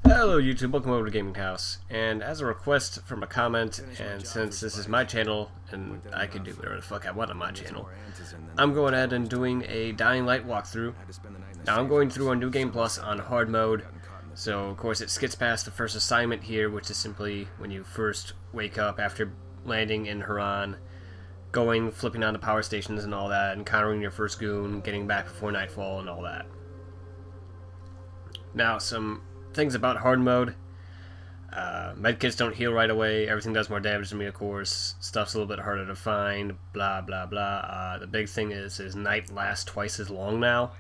Hello YouTube, welcome over to GamingHouse, and as a request from a comment, and since this is my channel, and I can do whatever the fuck I want on my channel, I'm going ahead and doing a Dying Light walkthrough. Now I'm going through on New Game Plus on hard mode, so of course it skips past the first assignment here, which is simply when you first wake up after landing in Haran, flipping on the power stations and all that, encountering your first goon, getting back before nightfall and all that. Now some things about hard mode. Medkits don't heal right away. Everything does more damage to me, of course. Stuff's a little bit harder to find. Blah, blah, blah. The big thing is night lasts twice as long now,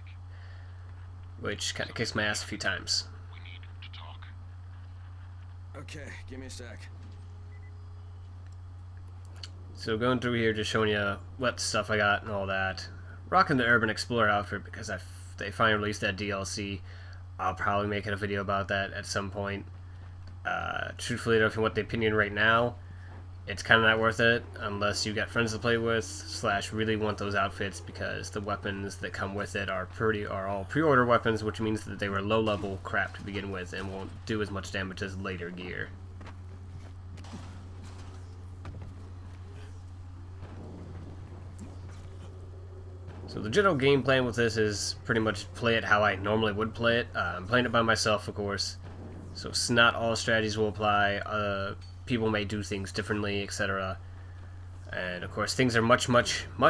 which kind of kicks my ass a few times. We need to talk. Okay, give me a sec. So going through here, just showing you what stuff I got and all that. Rocking the Urban Explorer outfit because they finally released that DLC. I'll probably make a video about that at some point. Truthfully, if you want the opinion right now, it's kind of not worth it unless you got friends to play with / really want those outfits, because the weapons that come with it are all pre-order weapons, which means that they were low-level crap to begin with and won't do as much damage as later gear. So the general game plan with this is pretty much play it how I normally would play it. I'm playing it by myself, of course, so not all strategies will apply. People may do things differently, etc. And of course things are much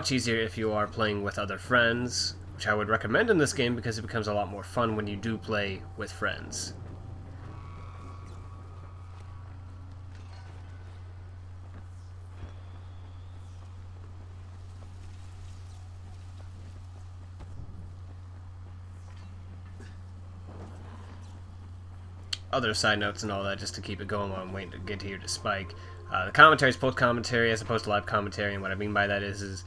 easier if you are playing with other friends, which I would recommend in this game because it becomes a lot more fun when you do play with friends. Other side notes and all that, just to keep it going while I'm waiting to get here to Spike. The commentary is post-commentary as opposed to live commentary, and what I mean by that is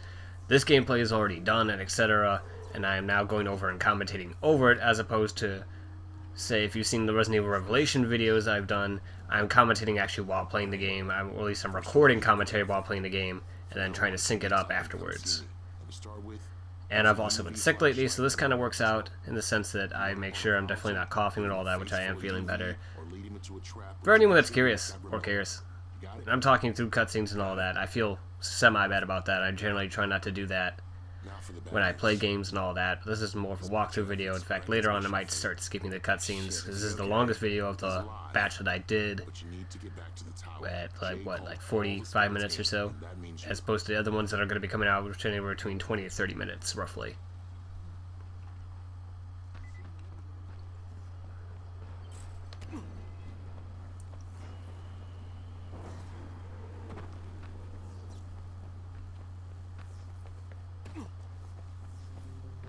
this gameplay is already done and etc., and I am now going over and commentating over it, as opposed to, say, if you've seen the Resident Evil Revelation videos I've done, I'm commentating actually while playing the game, or at least I'm recording commentary while playing the game, and then trying to sync it up afterwards. And I've also been sick lately, so this kind of works out in the sense that I make sure I'm definitely not coughing and all that, which I am feeling better. For anyone that's curious, or cares, and I'm talking through cutscenes and all that, I feel semi-bad about that. I generally try not to do that when I play games and all that. But this is more of a walkthrough video. In fact, later on I might start skipping the cutscenes, because this is the longest video of the batch that I did, at like 45 minutes or so, as opposed to the other ones that are going to be coming out, which are anywhere between 20 to 30 minutes roughly.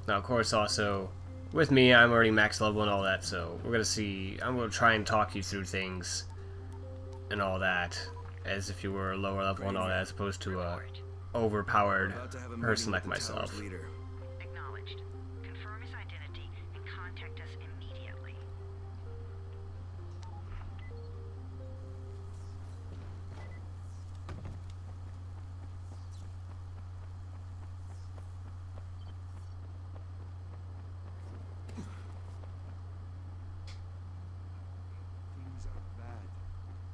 Now, of course, also, with me, I'm already max level and all that, so we're going to see, I'm going to try and talk you through things and all that, as if you were a lower level and all that, as opposed to a overpowered person like myself. Acknowledged. Confirm his identity and contact us immediately.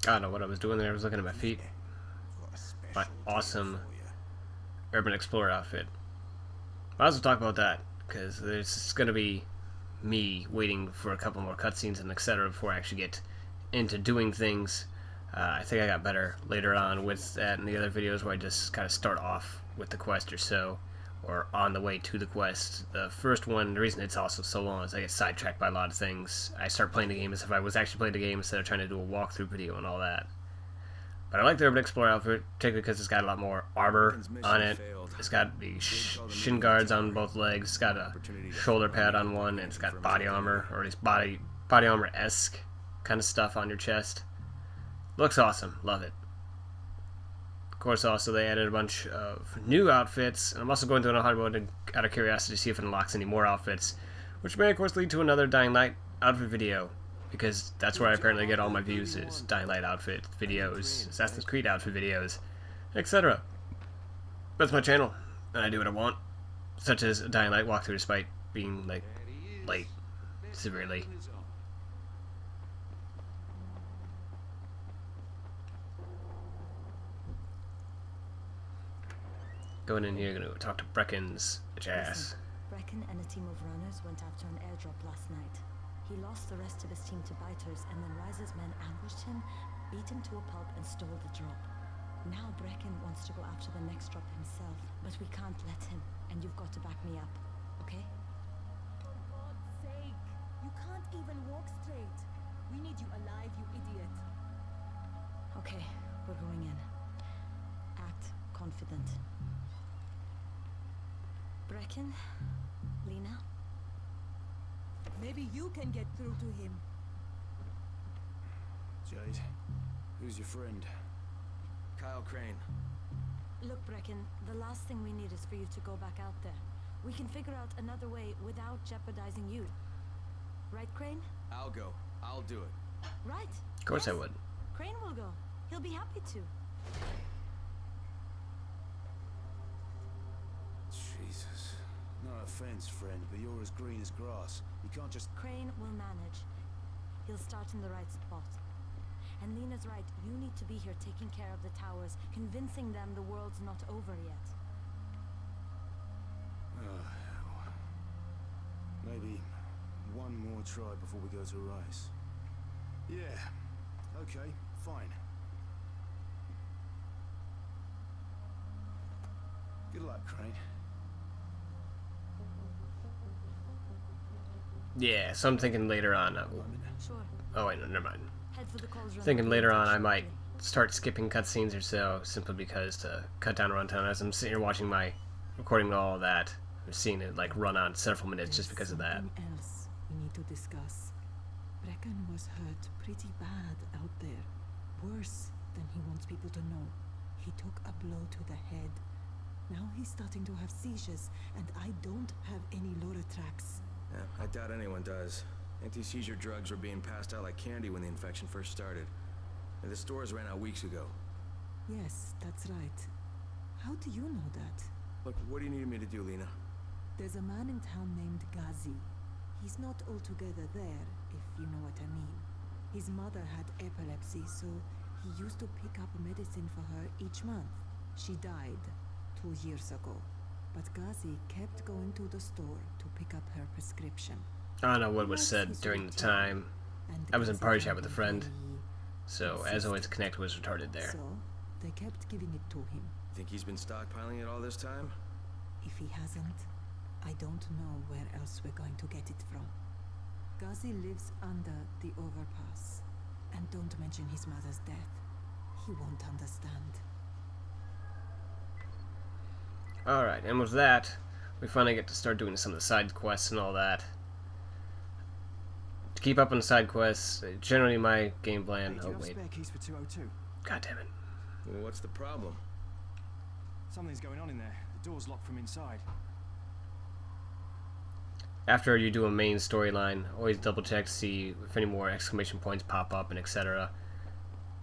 I don't know what I was doing there. I was looking at my feet. My awesome Urban Explorer outfit. I also talk about that, because there's going to be me waiting for a couple more cutscenes and etc. before I actually get into doing things. I think I got better later on with that in the other videos where I just kind of start off with the quest or so, or on the way to the quest. The first one, the reason it's also so long is I get sidetracked by a lot of things. I start playing the game as if I was actually playing the game instead of trying to do a walkthrough video and all that. But I like the Urban Explorer outfit, particularly because it's got a lot more armor on it. It's got the shin guards on both legs, it's got a shoulder pad on one, and it's got body armor, or at least body armor-esque kind of stuff on your chest. Looks awesome, love it. Of course, also they added a bunch of new outfits, and I'm also going through a hard mode out of curiosity to see if it unlocks any more outfits, which may of course lead to another Dying Light outfit video, because that's where I apparently get all my views, is Dying Light outfit videos, Assassin's Creed outfit videos, etc. That's my channel, and I do what I want, such as a Dying Light walkthrough despite being like late, severely. Going in here, gonna go talk to Brecken's bitch ass. Listen, Brecken and a team of runners went after an airdrop last night. He lost the rest of his team to biters, and then Rise's men ambushed him, beat him to a pulp, and stole the drop. Now Brecken wants to go after the next drop himself, but we can't let him, and you've got to back me up, okay? For God's sake! You can't even walk straight. We need you alive, you idiot. Okay, we're going in. Act confident. Brecken? Lena? Maybe you can get through to him. Jade, who's your friend? Kyle Crane. Look, Brecken, the last thing we need is for you to go back out there. We can figure out another way without jeopardizing you. Right, Crane? I'll go. I'll do it. Right. Of course Yes. I would. Crane will go. He'll be happy to. Jesus. No offense, friend, but you're as green as grass. You can't just... Crane will manage. He'll start in the right spot. And Lena's right, you need to be here taking care of the towers, convincing them the world's not over yet. Oh, hell. Maybe one more try before we go to Rice. Yeah. Okay, fine. Good luck, Crane. Yeah, so I'm thinking later on. Sure. Oh wait, no, never mind. Head for the calls run. Thinking later on I might start skipping cutscenes or so, simply because to cut down runtime. As I'm sitting here watching my recording and all that, I'm seeing it like run on several minutes just because of that. Something else we need to discuss. Brecken was hurt pretty bad out there. Worse than he wants people to know. He took a blow to the head. Now he's starting to have seizures, and I don't have any Loratrax. Yeah, I doubt anyone does. Anti-seizure drugs were being passed out like candy when the infection first started. And the stores ran out weeks ago. Yes, that's right. How do you know that? Look, what do you need me to do, Lena? There's a man in town named Ghazi. He's not altogether there, if you know what I mean. His mother had epilepsy, so he used to pick up medicine for her each month. She died 2 years ago. But Ghazi kept going to the store to pick up her prescription. I don't know what was said during the time. I was in party chat with a friend, so as always, Connect was retarded there. So they kept giving it to him. Think he's been stockpiling it all this time? If he hasn't, I don't know where else we're going to get it from. Ghazi lives under the overpass. And don't mention his mother's death. He won't understand. Alright, and with that, we finally get to start doing some of the side quests and all that. To keep up on the side quests, generally my game plan... Hey, do you Oh, have wait. spare keys for 202? God damn it. Well, what's the problem? Something's going on in there. The door's locked from inside. After you do a main storyline, always double check to see if any more exclamation points pop up and etc.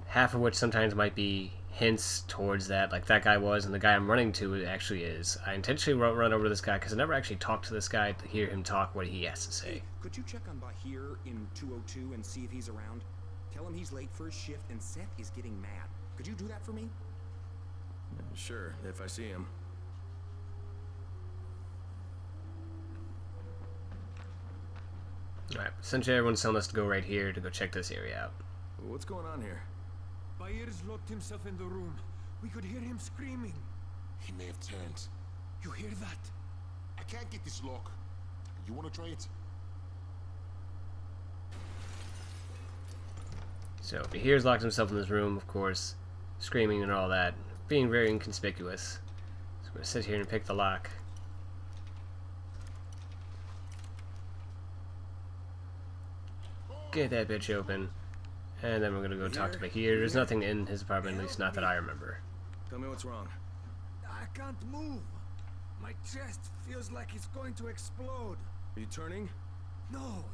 Half of which sometimes might be hints towards that, like that guy was, and the guy I'm running to actually is. I intentionally run over this guy because I never actually talked to this guy to hear him talk what he has to say. Hey, could you check on Bahir in 202 and see if he's around? Tell him he's late for his shift and Seth is getting mad. Could you do that for me? Sure, if I see him. Alright, essentially everyone's telling us to go right here to go check this area out. What's going on here? Bahir's locked himself in the room. We could hear him screaming. He may have turned. You hear that? I can't get this lock. You want to try it? So, Bahir's locked himself in this room, of course, screaming and all that, being very inconspicuous. So I'm going to sit here and pick the lock. Get that bitch open. And then we're going to go talk to Bahir. There's nothing in his apartment, at least not that I remember. Tell me what's wrong. I can't move. My chest feels like it's going to explode. Are you turning? No.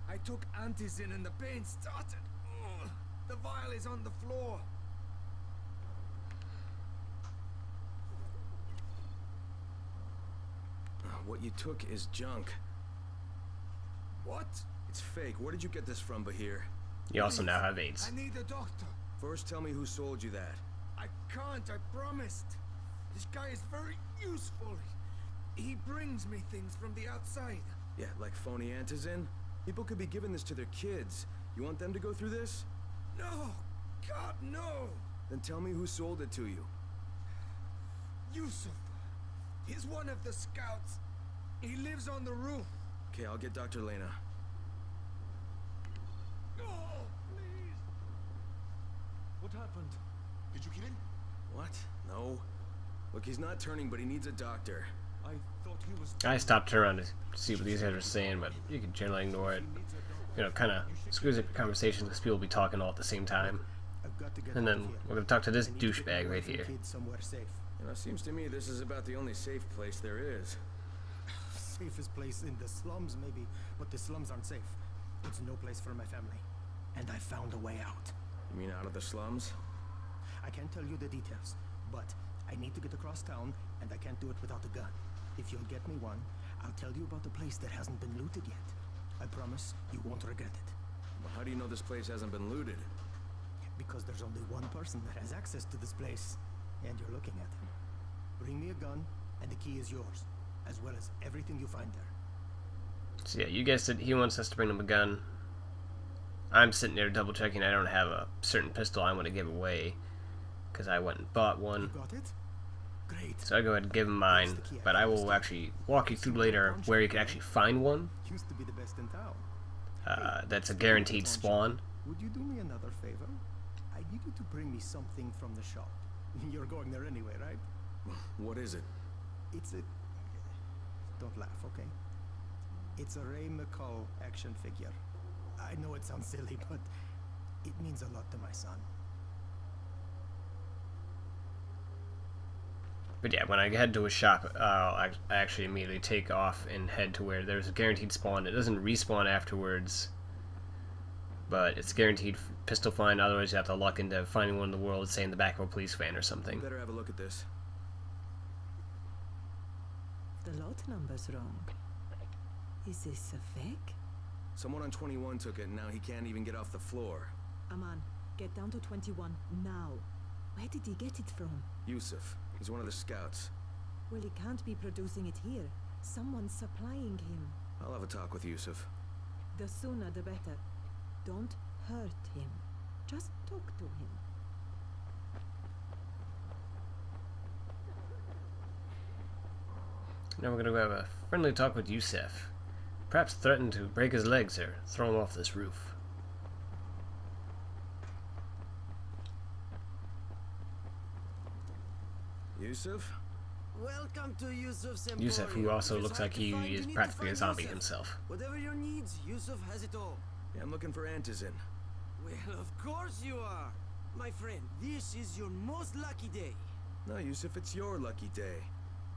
I took antizin and the pain started. Ugh. The vial is on the floor. What you took is junk. What? It's fake. Where did you get this from, Bahir? You also now have AIDS. I need a doctor. First, tell me who sold you that. I can't, I promised. This guy is very useful. He brings me things from the outside. Yeah, like phony antizin? People could be giving this to their kids. You want them to go through this? No! God, no! Then tell me who sold it to you. Yusuf. He's one of the scouts. He lives on the roof. Okay, I'll get Dr. Lena. Oh, please! What happened? Did you kill him? What? No. Look, he's not turning, but he needs a doctor. I thought he was... I stopped around to see what these guys were saying, but you can generally ignore it. You know, kind of screws up your conversations because people will be talking all at the same time. And then we're going to talk to this douchebag right here. You know, it seems to me this is about the only safe place there is. Safest place in the slums, maybe, but the slums aren't safe. It's no place for my family. And I found a way out. You mean out of the slums? I can't tell you the details, but I need to get across town, and I can't do it without a gun. If you'll get me one, I'll tell you about the place that hasn't been looted yet. I promise you won't regret it. Well, how do you know this place hasn't been looted? Because there's only one person that has access to this place, and you're looking at him. Bring me a gun, and the key is yours, as well as everything you find there. So yeah, you guessed it, he wants us to bring him a gun. I'm sitting there double checking I don't have a certain pistol I want to give away, because I went and bought one. You got it? Great. So I go ahead and give him mine, but I will actually walk you through later where you can actually find one. Used to be the best in town. That's a guaranteed spawn. Would you do me another favor? I need you to bring me something from the shop. You're going there anyway, right? What is it? It's a... Don't laugh, okay? It's a Ray McCall action figure. I know it sounds silly, but it means a lot to my son. But yeah, when I head to a shop, I actually immediately take off and head to where there's a guaranteed spawn. It doesn't respawn afterwards, but it's guaranteed pistol find. Otherwise, you have to luck into finding one in the world, say in the back of a police van or something. You better have a look at this. The lot number's wrong. Is this a fake? Someone on 21 took it, and now he can't even get off the floor. Aman, get down to 21 now. Where did he get it from? Yusuf. He's one of the scouts. Well, he can't be producing it here. Someone's supplying him. I'll have a talk with Yusuf. The sooner the better. Don't hurt him. Just talk to him. Now we're going to have a friendly talk with Yusuf. Perhaps threaten to break his legs or throw him off this roof. Yusuf? Welcome to Yusuf's Emporium. Yusuf, who also looks like he is practically a zombie himself. Whatever your needs, Yusuf has it all. Yeah, I'm looking for antizin. Well, of course you are. My friend, this is your most lucky day. No, Yusuf, it's your lucky day.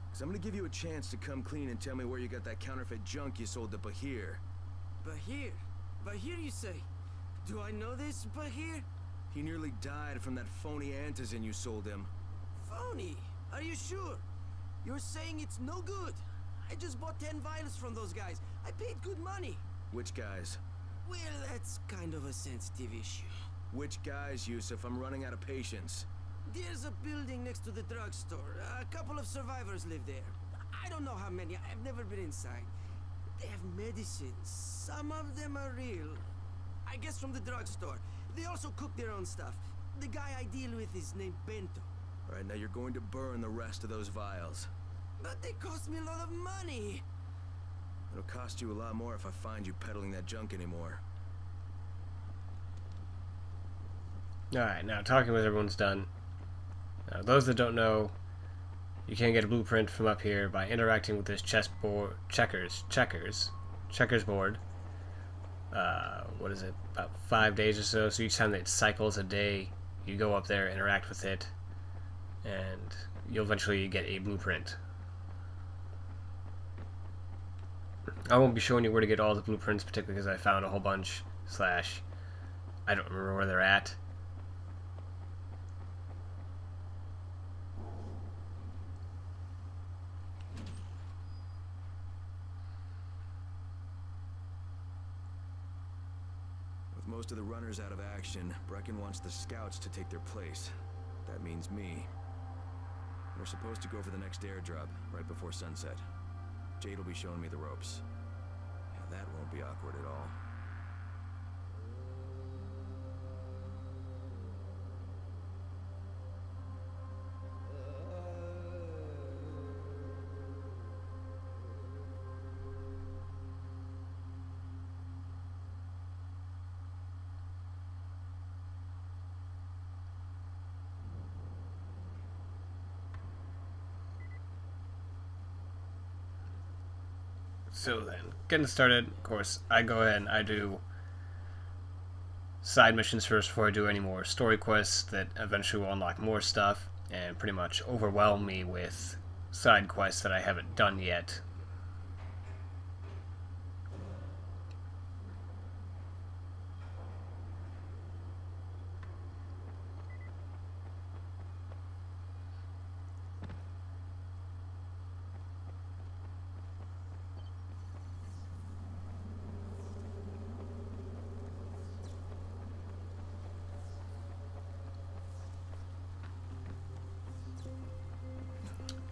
Because I'm going to give you a chance to come clean and tell me where you got that counterfeit junk you sold to Bahir. Bahir? Bahir, you say? Do I know this Bahir? He nearly died from that phony antizin you sold him. Phony? Are you sure? You're saying it's no good? I just bought 10 vials from those guys. I paid good money. Which guys? Well, that's kind of a sensitive issue. Which guys, Yusuf? I'm running out of patience. There's a building next to the drugstore. A couple of survivors live there. I don't know how many. I've never been inside. They have medicines. Some of them are real. I guess from the drugstore. They also cook their own stuff. The guy I deal with is named Bento. Alright, now you're going to burn the rest of those vials. But they cost me a lot of money. It'll cost you a lot more if I find you peddling that junk anymore. Alright, now talking with everyone's done. Now, those that don't know, you can get a blueprint from up here by interacting with this checkers board. What is it? About 5 days or so. So each time that it cycles a day, you go up there, interact with it, and you'll eventually get a blueprint. I won't be showing you where to get all the blueprints, particularly because I found a whole bunch, / I don't remember where they're at. With most of the runners out of action, Brecken wants the scouts to take their place. That means me. We're supposed to go for the next airdrop right before sunset. Jade will be showing me the ropes. Yeah, that won't be awkward at all. So then, getting started, of course, I go ahead and I do side missions first before I do any more story quests that eventually will unlock more stuff and pretty much overwhelm me with side quests that I haven't done yet.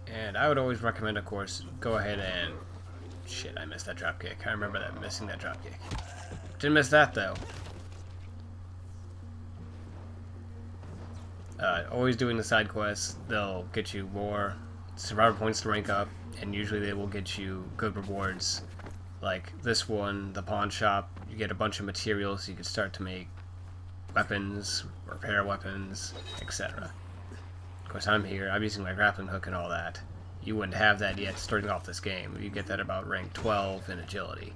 And I would always recommend, of course, go ahead and... Shit, I missed that dropkick. I remember that, missing that dropkick. Didn't miss that, though. Always doing the side quests. They'll get you more survivor points to rank up, and usually they will get you good rewards. Like this one, the pawn shop, you get a bunch of materials, so you can start to make weapons, repair weapons, etc. Of course, I'm here. I'm using my grappling hook and all that. You wouldn't have that yet starting off this game. You get that about rank 12 in agility.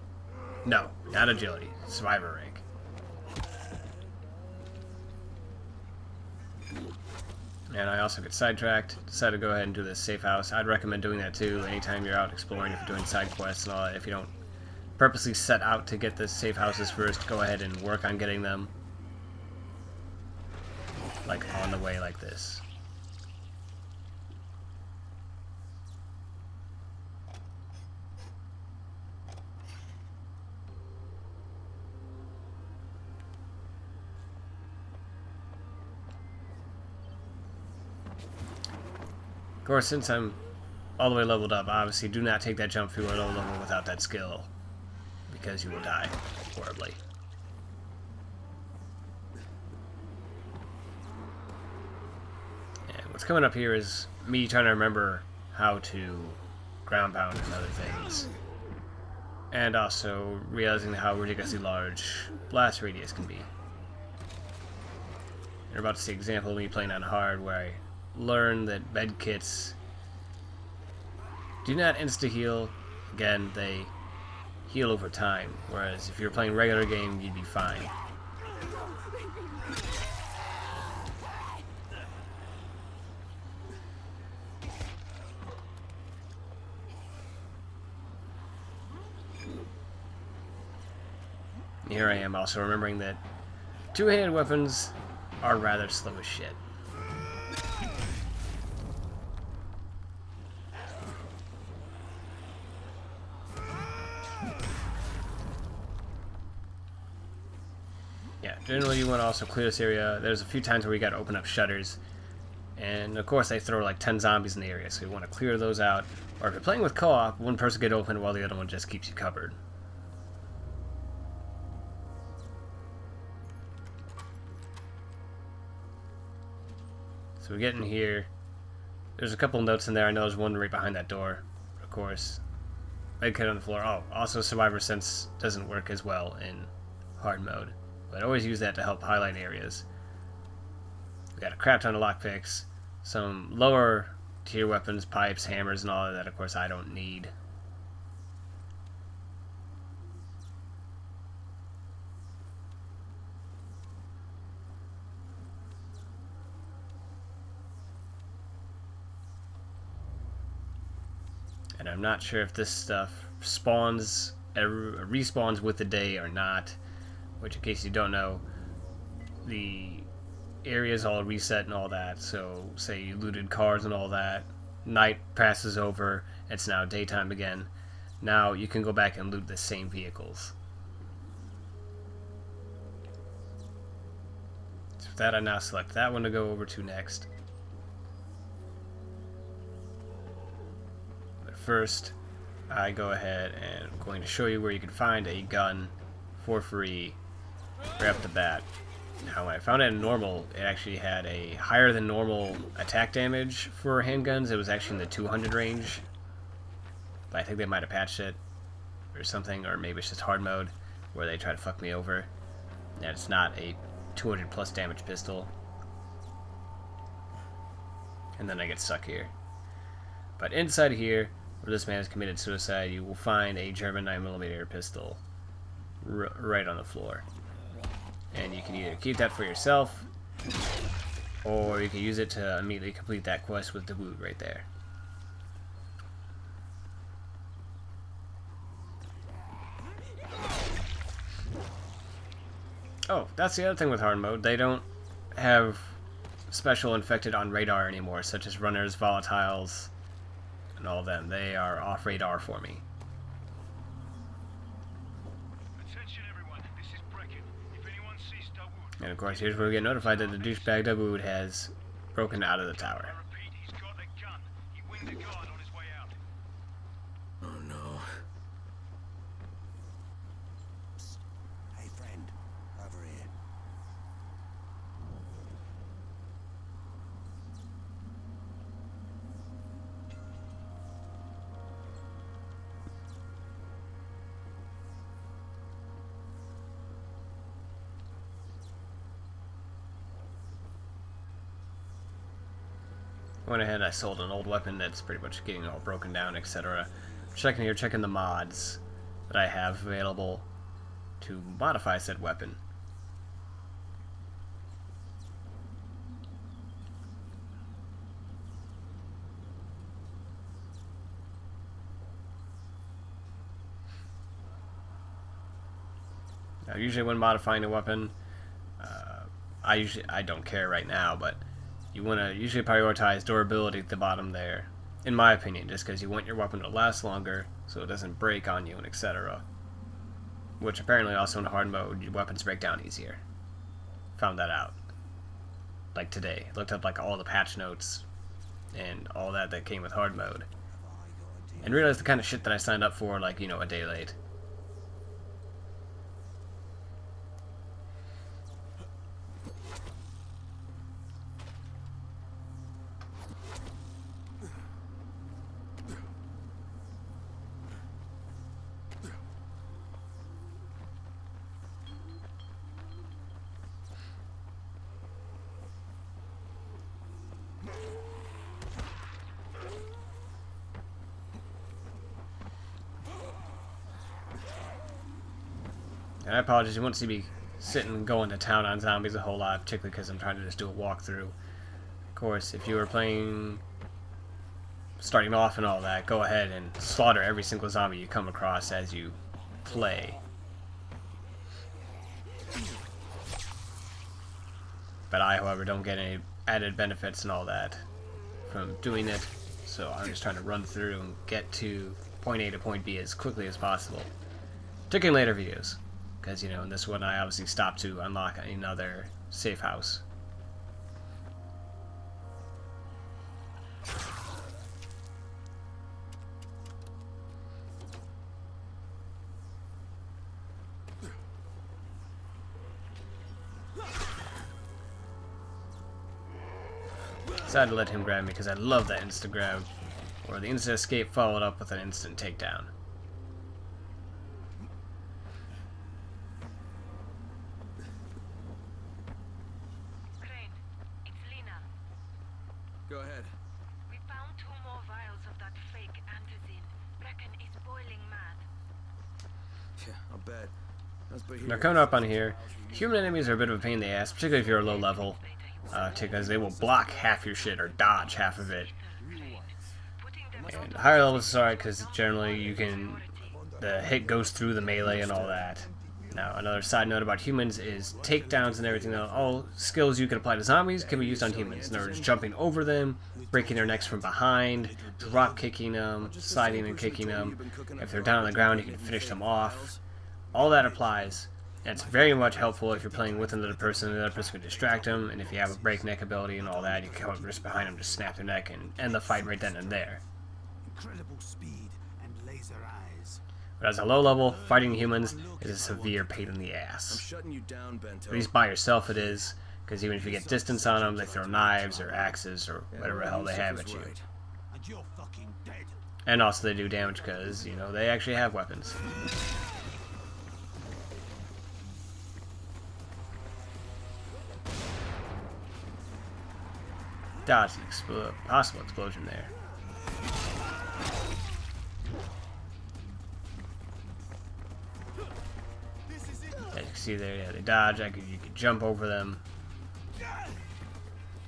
No, not agility. Survivor rank. And I also get sidetracked. Decided to go ahead and do this safe house. I'd recommend doing that too anytime you're out exploring, if you're doing side quests and all that. If you don't purposely set out to get the safe houses first, go ahead and work on getting them. Like on the way like this. Of course, since I'm all the way leveled up, obviously do not take that jump through a low level without that skill, because you will die horribly. And what's coming up here is me trying to remember how to ground pound and other things. And also realizing how ridiculously large blast radius can be. You're about to see an example of me playing on hard where I learn that med kits do not insta-heal. Again, they heal over time, whereas if you're playing regular game, you'd be fine. Here I am also remembering that two-handed weapons are rather slow as shit. Yeah, generally you want to also clear this area. There's a few times where we got to open up shutters. And of course they throw like 10 zombies in the area, so you want to clear those out. Or if you're playing with co-op, one person get open while the other one just keeps you covered. So we get in here. There's a couple notes in there. I know there's one right behind that door, of course. Big kid on the floor. Oh, also Survivor Sense doesn't work as well in hard mode. But I always use that to help highlight areas. We got a crap ton of lockpicks, some lower tier weapons, pipes, hammers, and all of that, of course, I don't need. And I'm not sure if this stuff spawns, respawns with the day or not. Which, in case you don't know, the area's all reset and all that. So, say you looted cars and all that. Night passes over. It's now daytime again. Now you can go back and loot the same vehicles. So with that, I now select that one to go over to next. first, I go ahead and I'm going to show you where you can find a gun for free right off the bat. Now, when I found it in normal, it actually had a higher than normal attack damage for handguns. It was actually in the 200 range. But I think they might have patched it or something, or maybe it's just hard mode where they try to fuck me over. And it's not a 200 plus damage pistol. And then I get stuck here. But inside here, where this man has committed suicide, you will find a German 9mm pistol right on the floor. And you can either keep that for yourself, or you can use it to immediately complete that quest with the wood right there. Oh, that's the other thing with hard mode. They don't have special infected on radar anymore, such as runners, volatiles, and all of them. They are off radar for me. And of course, here's where we get notified that the douchebag Dawood has broken out of the tower. Oh no. Hey friend, over here. Went ahead, I sold an old weapon that's pretty much getting all broken down, etc. Checking here, checking the mods that I have available to modify said weapon. Now, usually when modifying a weapon, I don't care right now, but you want to usually prioritize durability at the bottom there, in my opinion, just because you want your weapon to last longer so it doesn't break on you and etc. Which apparently also in hard mode, your weapons break down easier. Found that out. Like today. Looked up like all the patch notes and all that came with hard mode. And realized the kind of shit that I signed up for, like, you know, a day late. And I apologize, you won't see me sitting going to town on zombies a whole lot, particularly because I'm trying to just do a walkthrough. Of course, if you were playing, starting off and all that, go ahead and slaughter every single zombie you come across as you play. But I, however, don't get any added benefits and all that from doing it, so I'm just trying to run through and get to point A to point B as quickly as possible. Particularly in later videos. Because, you know, in this one I obviously stopped to unlock another safe house. Decided to let him grab me because I love that instant grab, or the instant escape followed up with an instant takedown. Go ahead. We found 2 more vials of that fake antizin. Brecken is boiling mad. Yeah, I'll bet. Now coming up on here, human enemies are a bit of a pain in the ass, particularly if you're a low level, because they will block half your shit or dodge half of it. And higher levels is alright because generally you can, the hit goes through the melee and all that. Now another side note about humans is takedowns and everything. All skills you can apply to zombies can be used on humans. In other words, jumping over them, breaking their necks from behind, drop kicking them, sliding and kicking them. If they're down on the ground, you can finish them off. All that applies, and it's very much helpful if you're playing with another person. The other person can distract them, and if you have a breakneck ability and all that, you can come up just behind them, just snap their neck, and end the fight right then and there. incredible speed and laser eyes. But as a low level, fighting humans is a severe pain in the I'm ass. shutting you down, Bento. At least by yourself it is, because even if you get distance on them, they throw knives or axes or whatever the hell they have at you. And you're fucking dead. And also they do damage because, you know, they actually have weapons. Dodge the possible explosion there. As you can see there, yeah, they dodge. You could jump over them. You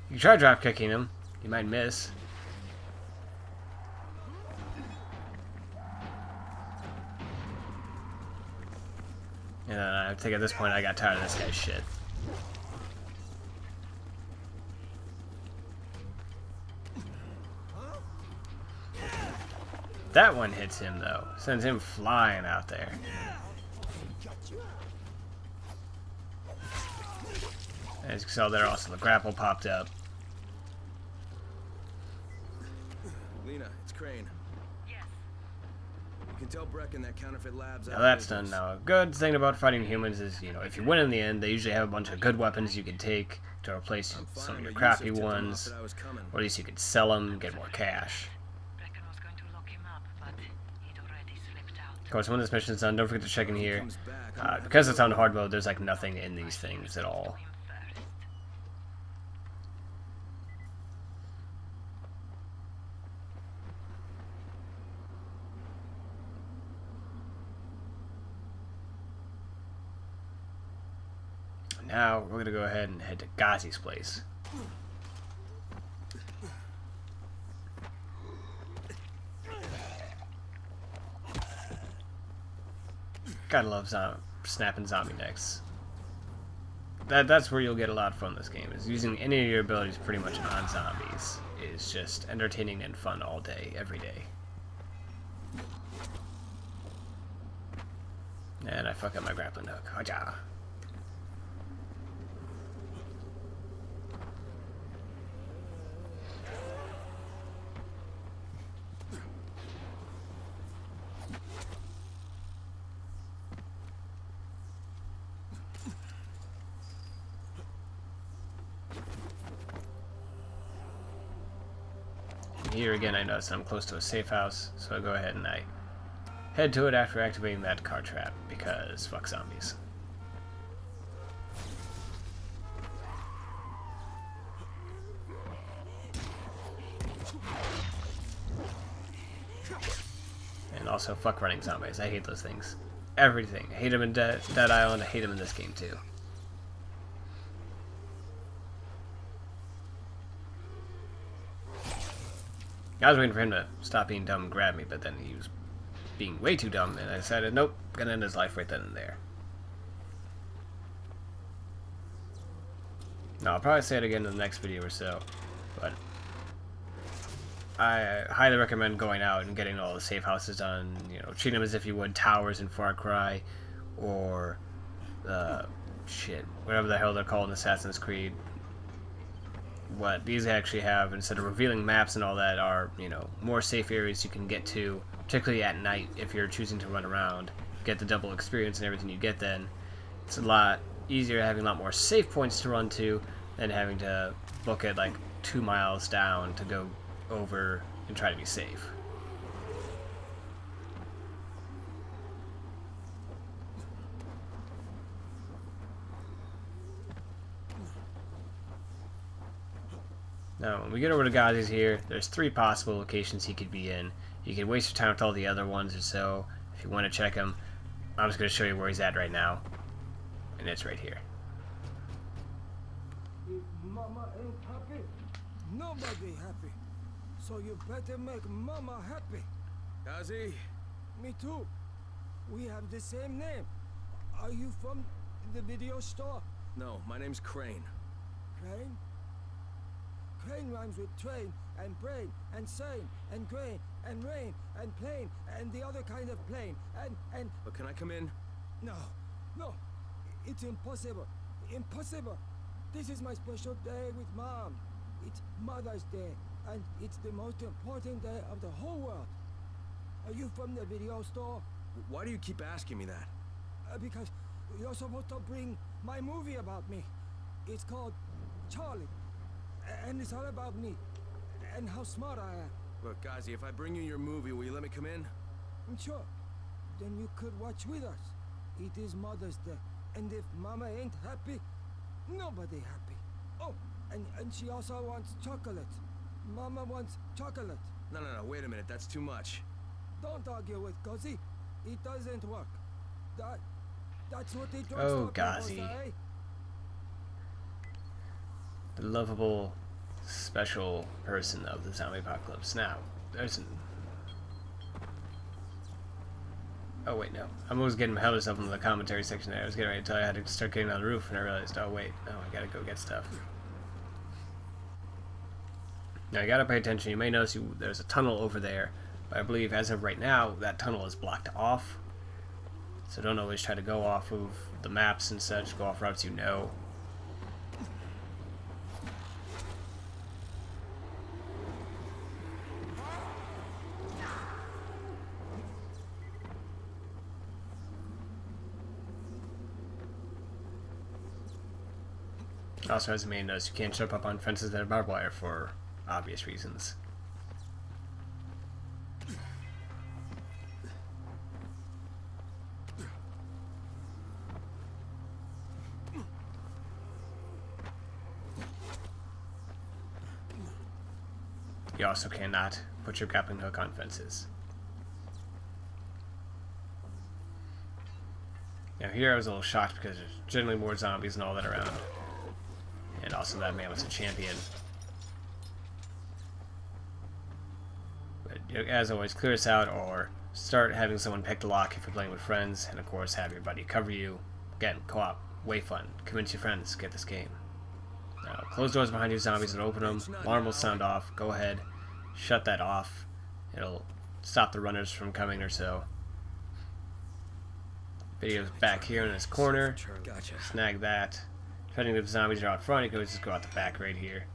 can try drop kicking them. You might miss. And I think at this point I got tired of this guy's shit. That one hits him though. Sends him flying out there. As you can tell there, also the grapple popped up. Lena, it's Crane. Yes. You can tell Brecken that counterfeit lab's Now out of that's business. done now. A good thing about fighting humans is, you know, if you win in the end, they usually have a bunch of good weapons you can take to replace I'm some of fine, your but crappy Yusuf tipped them off ones. that I was coming. Or at least you could sell them and get more cash. Brecken was going to lock him up, but he'd already slipped out. Of course, when this mission's done, don't forget to check in here. Comes back, I'm gonna have Because to it's on hard mode, there's like nothing in these things at all. Him first. Now, we're going to go ahead and head to Ghazi's place. Gotta love snapping zombie necks. That's where you'll get a lot from this game, is using any of your abilities pretty much on zombies is just entertaining and fun all day, every day. And I fuck up my grappling hook. Haja. Here again I notice I'm close to a safe house, so I go ahead and I head to it after activating that car trap, because fuck zombies. And also fuck running zombies, I hate those things. Everything. I hate them in Dead Island, I hate them in this game too. I was waiting for him to stop being dumb and grab me, but then he was being way too dumb, and I decided, nope, gonna end his life right then and there. No, I'll probably say it again in the next video or so, but I highly recommend going out and getting all the safe houses done, you know, treat them as if you would towers in Far Cry, or, shit, whatever the hell they're called in Assassin's Creed. What these actually have, instead of revealing maps and all that, are, you know, more safe areas you can get to, particularly at night if you're choosing to run around, get the double experience and everything you get then. It's a lot easier having a lot more safe points to run to than having to book it like 2 miles down to go over and try to be safe. Now, when we get over to Ghazi's here, there's 3 possible locations he could be in. You could waste your time with all the other ones or so, if you want to check him. I'm just going to show you where he's at right now. And it's right here. If Mama ain't happy, nobody happy. So you better make Mama happy. Ghazi? Me too. We have the same name. Are you from the video store? No, my name's Crane. Crane? Crane rhymes with train, and brain, and sane, and grain, and rain, and plane, and the other kind of plane, and... But can I come in? No, no, it's impossible, impossible. This is my special day with Mom. It's Mother's Day, and it's the most important day of the whole world. Are you from the video store? Why do you keep asking me that? Because you're supposed to bring my movie about me. It's called Charlie. And it's all about me. And how smart I am. Look, Ghazi, if I bring you your movie, will you let me come in? Sure. Then you could watch with us. It is Mother's Day. And if Mama ain't happy, nobody happy. Oh, and she also wants chocolate. Mama wants chocolate. No, wait a minute. That's too much. Don't argue with Ghazi. It doesn't work. That's what the Oh, drugstore people Ghazi. say. The lovable, special person of the zombie apocalypse. Now, there's an... Oh, wait, no. I'm always getting ahead of myself in the commentary section there. I was getting ready to tell you I had to start getting on the roof, and I realized, oh, wait. No, I gotta go get stuff. Now, you gotta pay attention. You may notice there's a tunnel over there, but I believe as of right now, that tunnel is blocked off. So don't always try to go off of the maps and such. Go off routes you know. Also, as you may notice, you can't jump up on fences that have barbed wire for obvious reasons. You also cannot put your grappling hook on fences. Now here I was a little shocked because there's generally more zombies and all that around. And also that man was a champion. But as always, clear this out or start having someone pick the lock if you're playing with friends. And of course have your buddy cover you. Again, co-op, way fun. Convince your friends, get this game. Now, close doors behind you, zombies, and open them. Alarm will sound off. Go ahead, shut that off. It'll stop the runners from coming or so. Video's back here in this corner. Gotcha. Snag that. Depending if the zombies are out front, you can always just go out the back right here.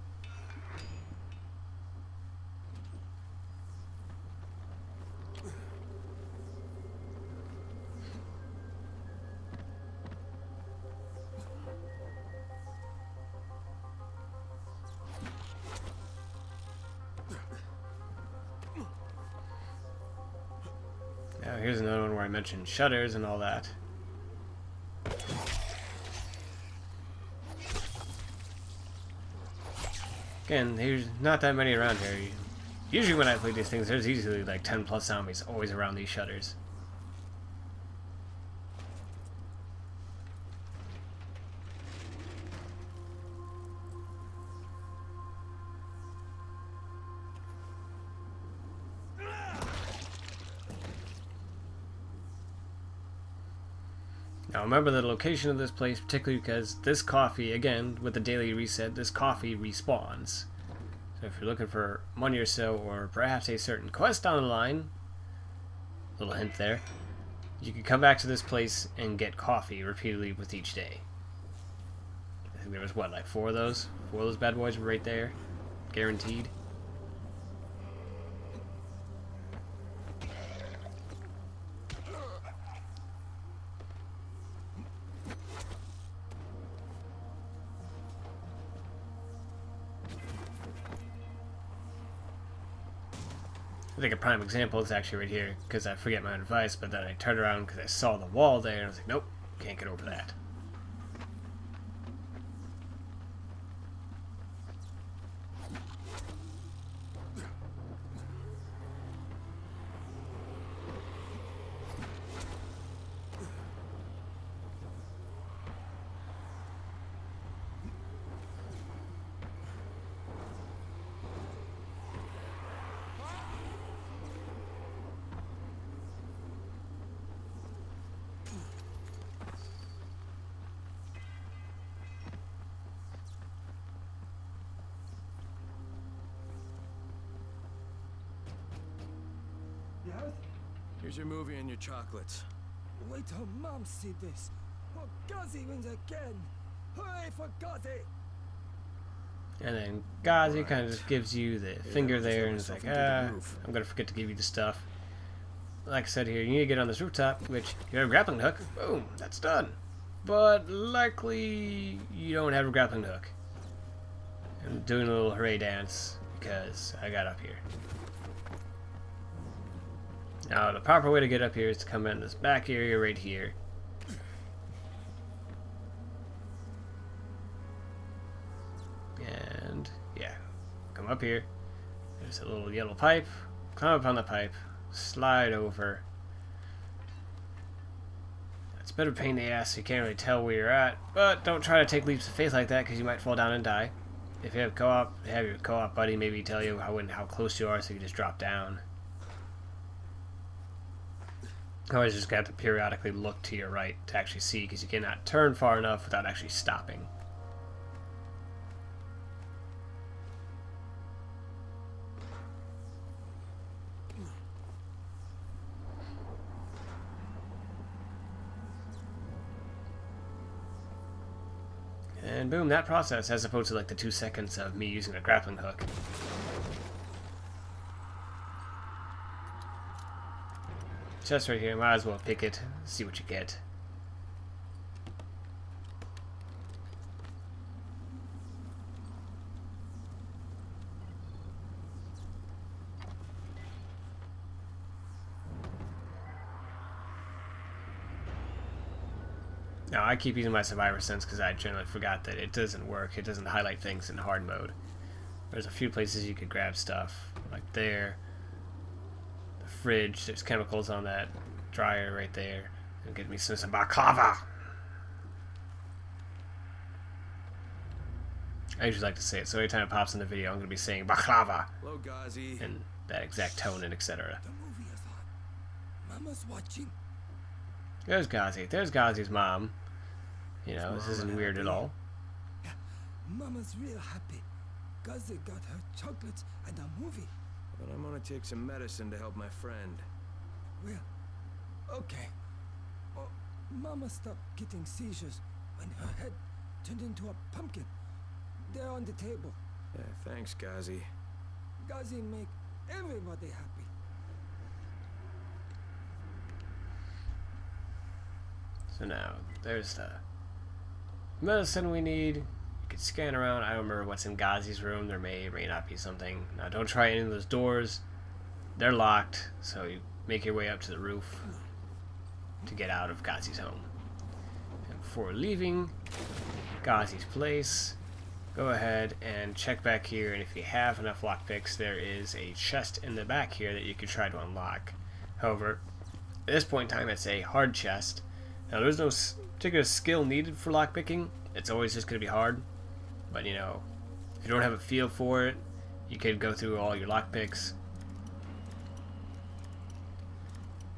Now here's another one where I mentioned shutters and all that. Again, there's not that many around here. Usually when I play these things, there's easily like 10 plus zombies always around these shutters. Now remember the location of this place, particularly because this coffee, again, with the daily reset, this coffee respawns. So if you're looking for money or so, or perhaps a certain quest down the line, little hint there, you can come back to this place and get coffee repeatedly with each day. I think there was, what, like 4 of those? 4 of those bad boys were right there, guaranteed. I think a prime example is actually right here, because I forget my own advice, but then I turned around because I saw the wall there, and I was like, nope, can't get over that. Yes? Here's your movie and your chocolates. Wait till Mom see this. Oh, Ghazi wins again. Hooray for Ghazi! And then Ghazi kind of just gives you the finger there, and it's like, I'm gonna forget to give you the stuff. like I said here, you need to get on this rooftop, which you have a grappling hook. Boom, that's done. But likely you don't have a grappling hook. I'm doing a little hooray dance because I got up here. Now the proper way to get up here is to come in this back area right here. And yeah, come up here. There's a little yellow pipe. Climb up on the pipe. Slide over. It's a bit of a pain in the ass, so you can't really tell where you're at. But don't try to take leaps of faith like that, because you might fall down and die. If you have co-op, have your co-op buddy maybe tell you how close you are, so you can just drop down. Otherwise, you just have to periodically look to your right to actually see, because you cannot turn far enough without actually stopping. And boom, that process, as opposed to like the 2 seconds of me using a grappling hook. Chest right here, might as well pick it, see what you get. Now, I keep using my survivor sense because I generally forgot that it doesn't work. It doesn't highlight things in hard mode. There's a few places you could grab stuff, like there. The fridge, there's chemicals on that dryer right there. It'll get me some baklava. I usually like to say it, so every time it pops in the video, I'm going to be saying baklava. Hello, Ghazi. In that exact tone and etc. The movie is on. Mama's watching. There's Ghazi. There's Ghazi's mom. You know, this isn't weird at all. Yeah, Mama's real happy. Ghazi got her chocolates and a movie. But I'm gonna take some medicine to help my friend. Well, okay. Oh, Mama stopped getting seizures when her head turned into a pumpkin. They're on the table. Yeah, thanks, Ghazi. Ghazi make everybody happy. So now, there's the medicine we need. You can scan around. I don't remember what's in Ghazi's room. There may or may not be something. Now, don't try any of those doors. They're locked, so you make your way up to the roof to get out of Ghazi's home. And before leaving Ghazi's place, go ahead and check back here, and if you have enough lockpicks, there is a chest in the back here that you could try to unlock. However, at this point in time, it's a hard chest. Now, there's no particular skill needed for lockpicking. It's always just going to be hard. But, you know, if you don't have a feel for it, you could go through all your lockpicks.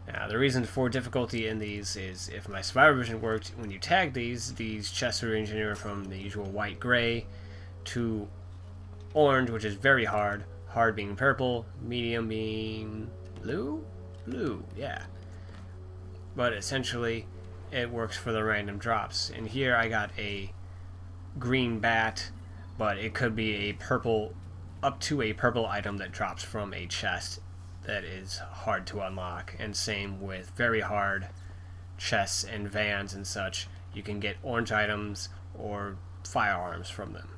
Now, the reason for difficulty in these is if my survivor vision worked, when you tag these chests are engineered from the usual white-gray to orange, which is very hard. Hard being purple, medium being blue? Blue, yeah. But essentially, it works for the random drops. And here I got a green bat, but it could be a purple, up to a purple item that drops from a chest that is hard to unlock. And same with very hard chests and vans and such. You can get orange items or firearms from them.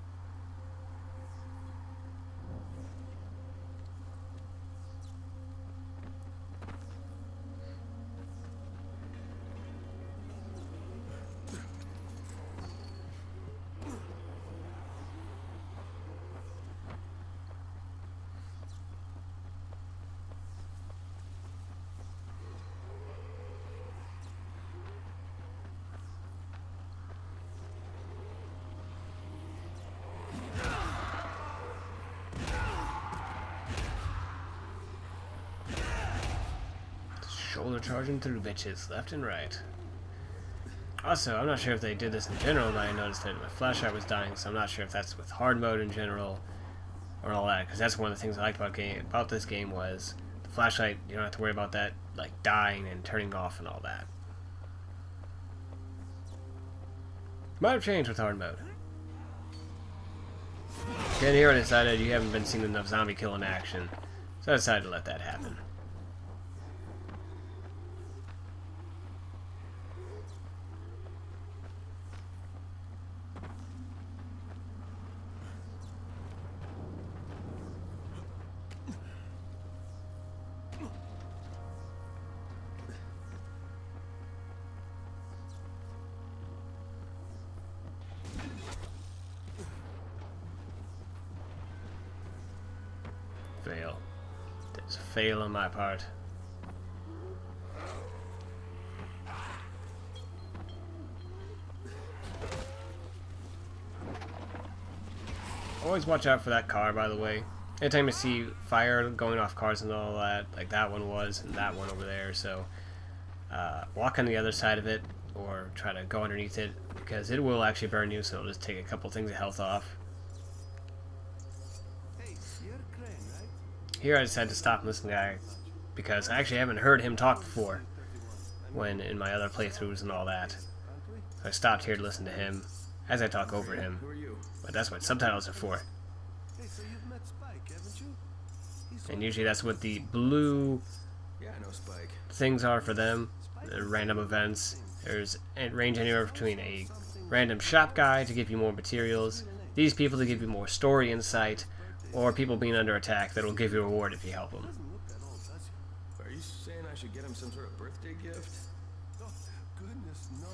Shoulder charging through bitches, left and right. Also, I'm not sure if they did this in general, but I noticed that my flashlight was dying, so I'm not sure if that's with hard mode in general or all that, because that's one of the things I liked about this game was the flashlight, you don't have to worry about that like dying and turning off and all that. Might have changed with hard mode. And here I decided you haven't been seeing enough zombie kill in action, so I decided to let that happen. Fail. There's a fail on my part. Always watch out for that car, by the way. Anytime you see fire going off cars and all that, like that one was, and that one over there, so walk on the other side of it, or try to go underneath it, because it will actually burn you, so it'll just take a couple things of health off. Here I decided to stop and listen to the guy, because I actually haven't heard him talk before, when in my other playthroughs and all that. So I stopped here to listen to him, as I talk over him. But that's what subtitles are for. And usually that's what the blue things are for them. Random events. There's range anywhere between a random shop guy to give you more materials, these people to give you more story insight, or people being under attack that'll give you a reward if you help them. Are you saying I should get him some sort of birthday gift? Oh, goodness, no.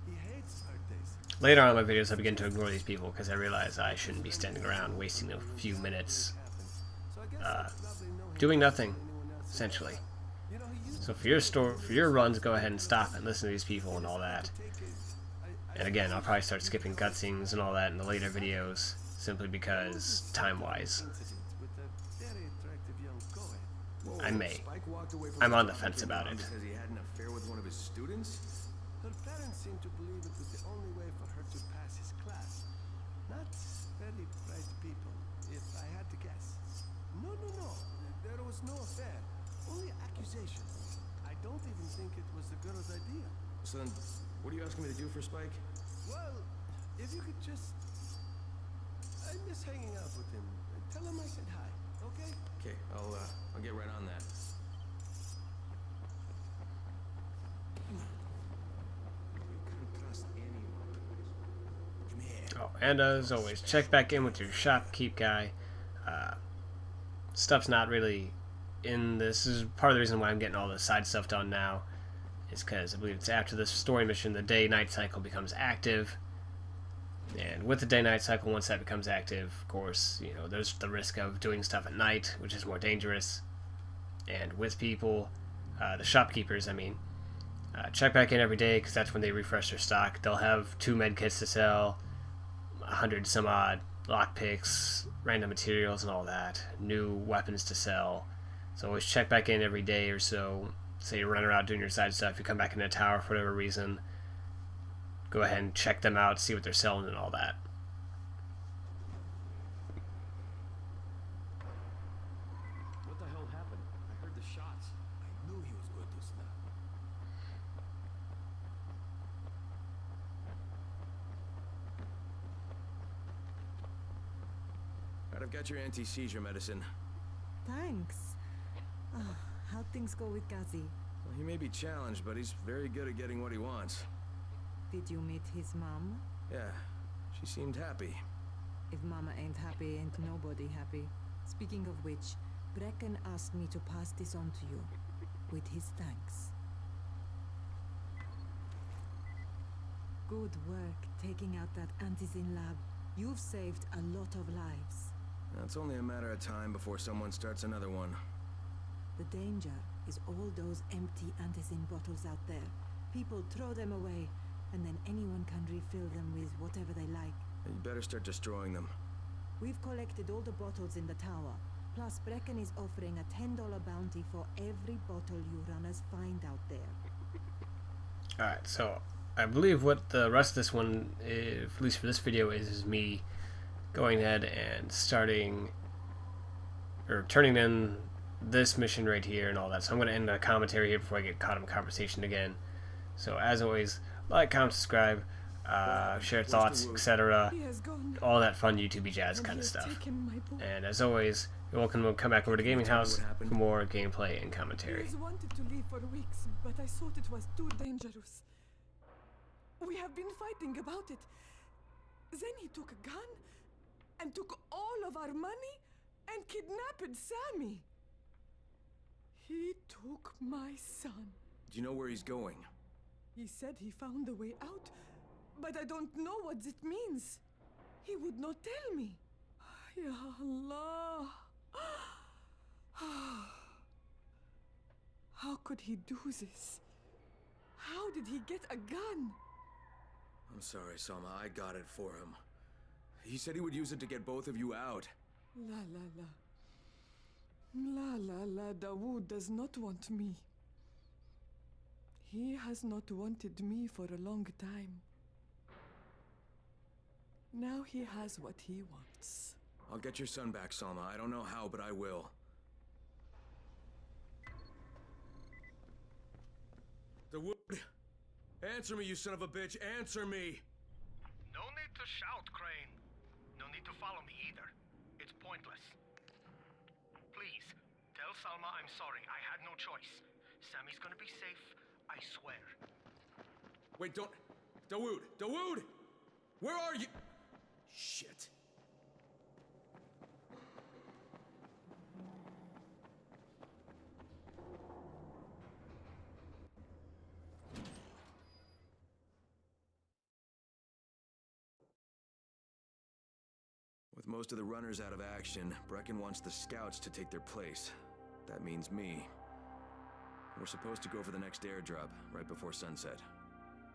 He hates birthdays. Later on in my videos I begin to ignore these people because I realize I shouldn't be standing around wasting a few minutes doing nothing, essentially. So for your runs, go ahead and stop and listen to these people and all that. And again, I'll probably start skipping cutscenes and all that in the later videos, simply because time-wise. I may. I'm on the fence about it. Because he had an affair with one of his students? Her parents seem to believe it was the only way for her to pass his class. Not very bright people, if I had to guess. No. There was no affair. Only accusations. I don't even think it was the girl's idea. So then, what are you asking me to do for Spike? Well, if you could just... I miss hanging out with him. Tell him I said hi, okay? Okay, I'll get right on that. You can't trust anyone. Come here. Oh, and as always, check back in with your shopkeep guy. Stuff's not really in this. This is part of the reason why I'm getting all the side stuff done now, is because I believe it's after this story mission the day-night cycle becomes active. And with the day-night cycle, once that becomes active, of course, you know, there's the risk of doing stuff at night, which is more dangerous. And with people, the shopkeepers, I mean, check back in every day, because that's when they refresh their stock. They'll have 2 medkits to sell, 100 some odd lockpicks, random materials and all that, new weapons to sell. So always check back in every day or so. Say you're running around doing your side stuff, you come back in the tower for whatever reason, go ahead and check them out, see what they're selling and all that. What the hell happened? I heard the shots. I knew he was going to snap. Alright, I've got your anti-seizure medicine. Thanks. Oh, how'd things go with Ghazi? Well, he may be challenged, but he's very good at getting what he wants. Did you meet his mom? Yeah, she seemed happy. If Mama ain't happy, ain't nobody happy. Speaking of which, Brecken asked me to pass this on to you, with his thanks. Good work taking out that antizin lab. You've saved a lot of lives. Now, it's only a matter of time before someone starts another one. The danger is all those empty antizin bottles out there. People throw them away, and then anyone can refill them with whatever they like. You better start destroying them. We've collected all the bottles in the tower. Plus, Brecken is offering a $10 bounty for every bottle you runners find out there. Alright, so I believe what the rest of this one, at least for this video, is me going ahead and starting, or turning in this mission right here and all that. So I'm going to end the commentary here before I get caught in conversation again. So as always, like, comment, subscribe, share thoughts, etc. All that fun YouTube jazz kind of stuff. And as always, you're welcome to come back over to GamingHouse for more gameplay and commentary. He has wanted to leave for weeks, but I thought it was too dangerous. We have been fighting about it. Then he took a gun and took all of our money and kidnapped Sammy. He took my son. Do you know where he's going? He said he found a way out, but I don't know what it means. He would not tell me. Ya Allah. How could he do this? How did he get a gun? I'm sorry, Salma. I got it for him. He said he would use it to get both of you out. La la la. La la la, Dawood does not want me. He has not wanted me for a long time. Now he has what he wants. I'll get your son back, Salma. I don't know how, but I will. Dawood! Answer me, you son of a bitch! Answer me! No need to shout, Crane. No need to follow me either. It's pointless. Please, tell Salma I'm sorry. I had no choice. Sammy's gonna be safe, I swear. Wait, don't... Dawood! Dawood! Where are you? Shit. With most of the runners out of action, Brecken wants the scouts to take their place. That means me. We're supposed to go for the next airdrop, right before sunset.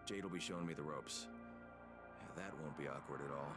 Jade will be showing me the ropes. Yeah, that won't be awkward at all.